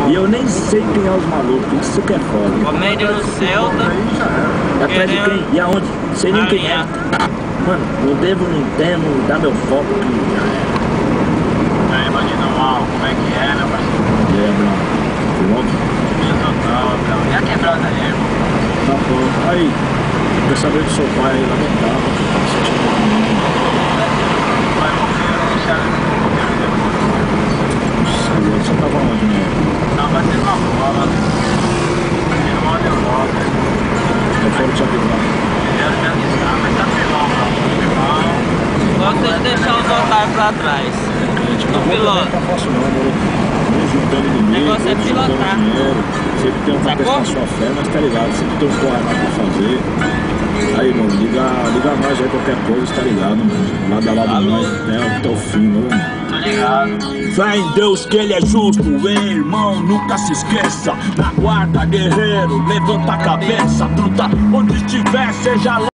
E eu nem sei quem é os malucos, isso que é foda. Comédia no Celta. É atrás de quem? E aonde? Sei nem quem é. Mano, não devo, não entendo, dá meu foco que já é. E aí, bandido mal, como é que é, meu parceiro? E aí, Bruno? Pronto? Total, e a quebrada aí, irmão? Tá bom. Aí, quer saber do seu pai aí, lamentável, que tá sentindo Vai morrer, deixaram ele morrer depois. ele só tava onde, né? Não, vai ter uma bola. Batendo mal de Europa. Eu falo te avisar. Ele já avisar, mas tá firmão, irmão. Gosta de deixar os otários pra trás. Tipo, não piloto. tá fácil não, mano. Nem juntando inimigo, O negócio é nem juntando pilotar. dinheiro. Sempre tem um pra Sacou? testar sua fé, mas tá ligado, sempre tem um porra lá pra fazer. Aí, mano, liga nós aí, qualquer coisa, tá ligado, mano. Lado a lado nós, né, até o fim, mano. Tô ligado. Fé em Deus que ele é justo, ei, irmão, nunca se esqueça. Na guarda, guerreiro, levanta a cabeça, truta, onde estiver, seja lá.